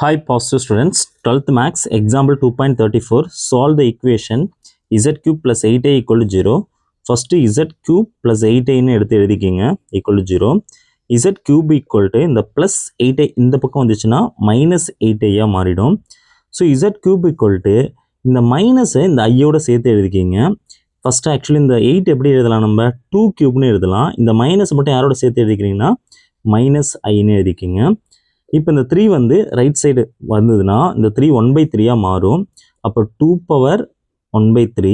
Hi positive students, 12th max example 2.34 solve the equation z cube plus 8a equal to 0. First z cube plus 8a ன்னு எடுத்து எழுதிக்கிங்க equal to 0. z cube equal to இந்த plus 8a இந்த பக்கம் வந்துச்சுன்னா minus 8a மாறிடும். So z cube equal to இந்த minus இந்த ஐயோட சேர்த்து எழுதிக்கிங்க. First actually இந்த 8 எப்படி எழுதலாம் நம்ம 2 cubeன்னு எழுதலாம். இந்த minus மட்டும் யாரோட சேர்த்து எழுதிக்கிறீங்கன்னா minus iன்னு எழுதிக்கிங்க. இப்போ இந்த 3 வந்து ரைட் சைடு வந்ததுன்னா இந்த 3 1/3 மாறும். அப்போ 2 பவர் 1/3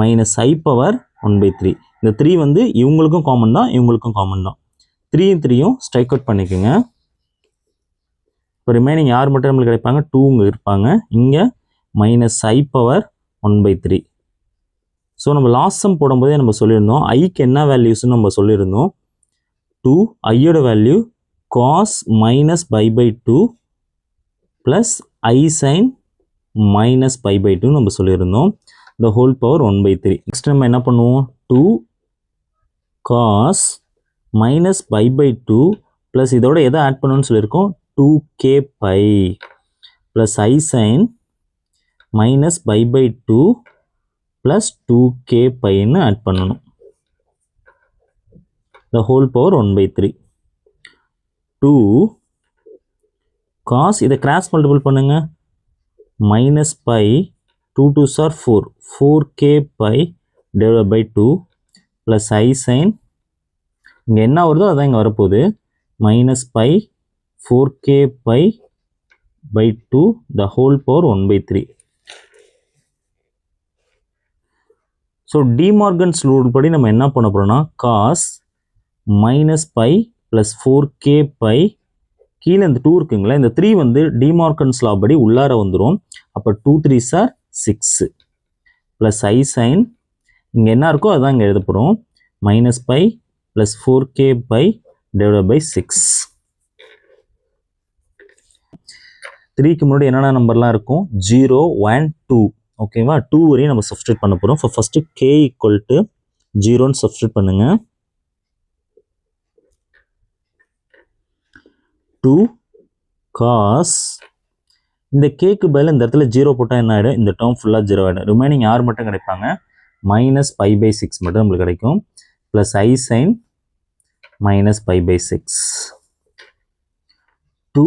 மைனஸ் ஐ பவர் 1/3. இந்த 3 வந்து இவங்களுக்கும் காமன் தான், இவங்களுக்கும் காமன் தான். 3யும் 3யும் ஸ்ட்ரைக் அவுட் பண்ணிக்கோங்க. இப்போ ரிமைனிங் யார் மட்டும் நம்மளுக்கு கிடைப்பாங்க, 2 இங்கே இருப்பாங்க. இங்கே மைனஸ் ஐ பவர் 1/3. ஸோ நம்ம லாஸ்ட் சம் போடும்போதே நம்ம சொல்லியிருந்தோம் ஐக்கு என்ன வேல்யூஸ்ன்னு நம்ம சொல்லியிருந்தோம். 2 ஐயோட value cos minus pi by 2 plus I sin minus pi by 2 நம்ம சொல்லியிருந்தோம். the whole power 1/3. next நம்ம என்ன பண்ணுவோம், 2 cos minus pi by 2 plus இதோட எதை ஆட் பண்ணணும்னு சொல்லியிருக்கோம் 2k pi plus I sin minus pi by 2 plus 2k pi ன்னு ஆட் பண்ணணும். the whole power 1/3. 2 cos இதை கிராஸ் மல்டிபிள் பண்ணுங்க, minus by 2 2s are 4 4k pi divided by 2 plus I sin இங்கே என்ன வருதோ அதான் இங்கே வரப்போகுது minus pi 4k pi by 2 the whole power 1/3. So De Morgan's rule படி நம்ம என்ன பண்ண போகிறோம்னா cos minus pi plus 4k pi கீழே இந்த 2 இருக்குங்களா, இந்த 3 வந்து டிமார்கன்ஸ் லா படி உள்ளார வந்துடும். அப்போ 2 3s are 6 plus I sign இங்கே என்ன இருக்கோ அதான் இங்கே எழுத போகிறோம் minus pi plus 4k pi divide by 6. 3க்கு முன்னாடி என்னென்ன நம்பர்லாம் இருக்கும் 0 1 2 ஓகேவா. 2 வரையும் நம்ம சப்ஸ்டியூட் பண்ண போகிறோம். ஃபஸ்ட்டு k ஈக்குவல் டு 0ன்னு சப்ஸ்டியூட் பண்ணுங்க. 2 cos இந்த கேக்கு பதில் இந்த இடத்துல 0 போட்டால் என்ன ஆகிடும், இந்த டேர்ம் ஃபுல்லாக 0 ஆகிடும். ரிமைனிங் யார் மட்டும் கிடைப்பாங்க, மைனஸ் பை பை 6 மட்டும் நம்மளுக்கு கிடைக்கும். Plus I sine minus pi by 6. 2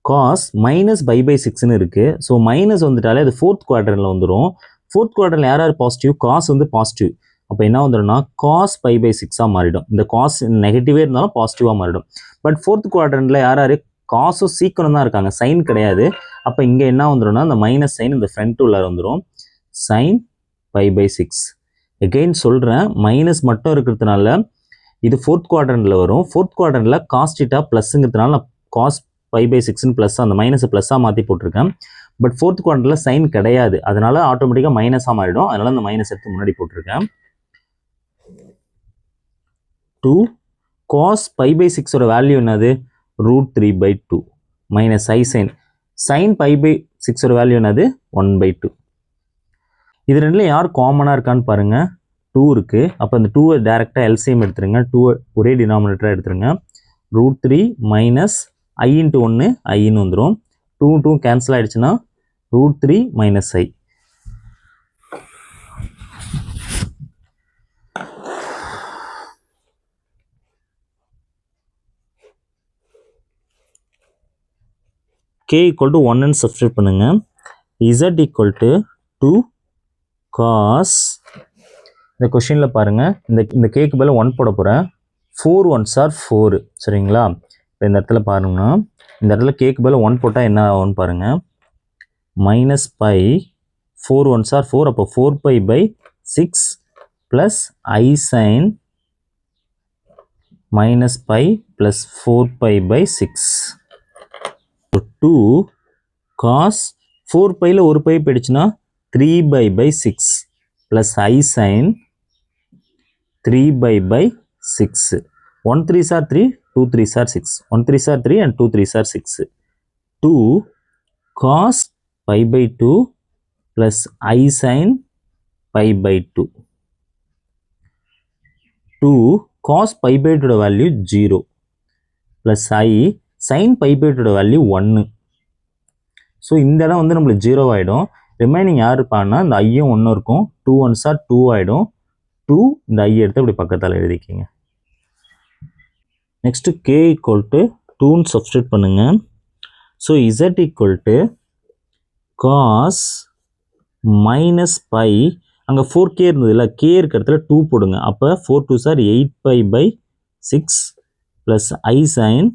cos minus pi by 6ன்னு இருக்குது. ஸோ மைனஸ் வந்துட்டாலே அது ஃபோர்த் குவாட்ரனில் வந்துடும். ஃபோர்த் குவாட்ரனில் யார் யார் பாசிட்டிவ், காஸ் வந்து பாசிட்டிவ். அப்போ என்ன வந்துடும்னா காஸ் பை பை 6ஆக மாறிடும். இந்த காஸ் நெகட்டிவே இருந்தாலும் பாசிட்டிவாக மாறிடும். பட் ஃபோர்த் குவாட்ரண்ட்டில் யார் யார் காசும் சீக்கிரம் தான் இருக்காங்க, சைன் கிடையாது. அப்போ இங்கே என்ன வந்துடும்னா இந்த மைனஸ் சைன் இந்த ஃப்ரண்ட் உள்ளார வந்துடும் சைன் பை பை 6. எகெயின் சொல்கிறேன் மைனஸ் மட்டும் இருக்கிறதுனால இது ஃபோர்த் குவாட்ரண்ட்டில் வரும். ஃபோர்த் குவாட்ரண்ட்டில் காஸ் டீட்டா ப்ளஸ்ஸுங்கிறதுனால நான் காஸ் பை பை 6ன்னு ப்ளஸ் அந்த மைனஸை ப்ளஸ்ஸாக மாற்றி போட்டிருக்கேன். பட் ஃபோர்த் குவாட்ரண்ட்டில் சைன் கிடையாது, அதனால ஆட்டோமேட்டிக்காக மைனஸாக மாறிடும். அதனால அந்த மைனஸ் எடுத்து முன்னாடி போட்டிருக்கேன். 2 cos pi by 6 ஓட வேல்யூ என்னது, √3/2 minus I sine sine pi by 6 ஓட வேல்யூ என்னது 1/2. இது ரெண்டுல யார் காமனாக இருக்கான்னு பாருங்க, 2 இருக்குது. அப்போ இந்த 2வை டேரெக்டாக எல்சிஎம் எடுத்துருங்க, 2 ஒரே டினாமினேட்டராக எடுத்துருங்க. √3 மைனஸ் ஐ இன்ட்டு 1 ஐன்னு வந்துடும். 2 2 கேன்சல் ஆகிடுச்சுன்னா √3 minus I. k equal to 1ன்னு சப்ஸ்டியூட் பண்ணுங்க. z ஈக்குவல் டு 2 cos இந்த கொஷினில் பாருங்கள் இந்த கேக்கு பதில் 1 போட போகிறேன். 4 1s are 4 சரிங்களா. இப்போ இந்த இடத்துல பாருங்கன்னா இந்த இடத்துல கேக்கு பதில் 1 போட்டால் என்ன ஆகும்னு பாருங்கள், மைனஸ் பை 4 1s are 4. அப்போ 4 pi by 6 plus I sine minus pi plus 4 pi by 6. 2 cos 4 பையில் ஒரு பை போயிடுச்சுன்னா 3 pi by 6 plus I sine 3 pi by 6. 1 3s are 3 2 3s are 6 1 3s are 3 and 2 3s are 6. 2 cos pi by 2 plus I sin pi by 2. 2 cos pi by 2 value 0 plus I sine pi by டூட value 1. So இந்த இடம் வந்து நம்மளுக்கு 0 ஆகிடும். Remaining யார் இருப்பான்னா இந்த ஐயும் 1 இருக்கும். 2 1s are 2 ஆகிடும். 2 இந்த ஐ எடுத்து அப்படி பக்கத்தால் எழுதிக்கிங்க. நெக்ஸ்ட்டு k ஈக்குவல் டு 2ன்னு சப்ஸ்டியூட் பண்ணுங்க. So z equal to cos minus pi, அங்கே 4k இருந்ததுல, k இருக்க இடத்துல 2 போடுங்க. அப்போ 4 2s are 8 pi by 6 plus I sine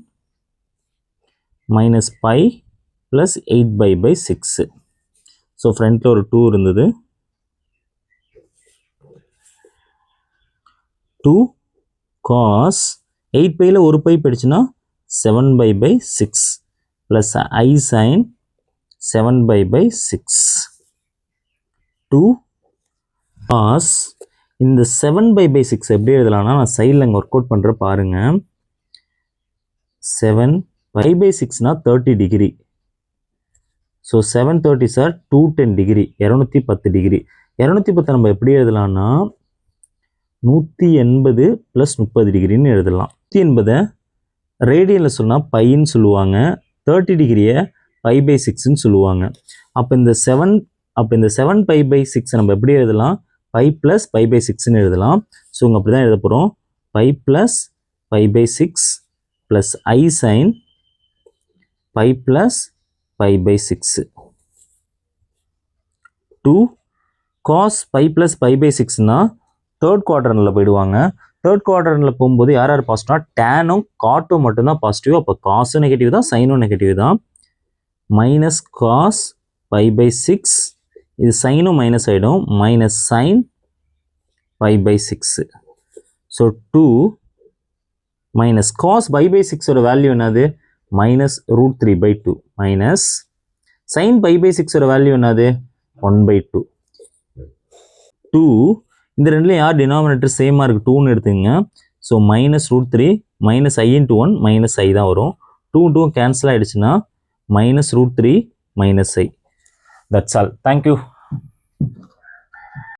minus pi plus 8 pi by 6. So ஃப்ரண்ட்டில் ஒரு 2 இருந்தது. 2 cos 8 பையில் ஒரு பை போயிடுச்சுன்னா 7 pi by 6 plus I sine 7 pi by 6. 2 cos இந்த 7 pi by 6 எப்படி எழுதலாம்னா, நான் சைடில் இங்கே ஒர்க் அவுட் பண்ணுற பாருங்க. 7 pi by 6னா 30 degree. So 730s are 210 degree, 210 degree. 210 நம்ம எப்படி எழுதலாம்னா 180 ப்ளஸ் 30 டிகிரின்னு எழுதலாம். 180 ரேடியனில் சொன்னால் பைன்னு சொல்லுவாங்க, 30 டிகிரியை பை பை 6ன்னு சொல்லுவாங்க. அப்போ இந்த 7 பை பை 6 நம்ம எப்படி எழுதலாம், பை ப்ளஸ் பை பை 6ன்னு எழுதலாம். ஸோ இங்கே அப்படி தான் எழுத போகிறோம். Pi plus pi by 6 plus I sine pi plus pi by 6. 2 cos pi plus pi by 6னா தேர்ட் குவாட்ரனில் போயிடுவாங்க. தேர்ட் குவாட்ரனில் போகும்போது யார் யார் பாசிட்டிவ்னா டேனும் காட்டும் மட்டும்தான் பாசிட்டிவ். அப்போ காசும் நெகட்டிவ் தான், சைனும் நெகட்டிவ் தான். மைனஸ் காஸ் பை பை 6, இது சைனும் மைனஸ் ஆகிடும், minus sine pi by 6. So 2 minus cos pi by 6ஓட வேல்யூ என்னது, minus √3 by 2 minus sine pi by 6ஓட வேல்யூ என்னது 1/2. 2 இந்த ரெண்டுலையும் யார் டினாமினேட்டர் சேமாக இருக்குது 2ன்னு எடுத்துங்க. So minus √3 minus I into 1 minus I தான் வரும். 2 2 கேன்சல் ஆகிடுச்சுன்னா minus √3 minus I. That's all. Thank you.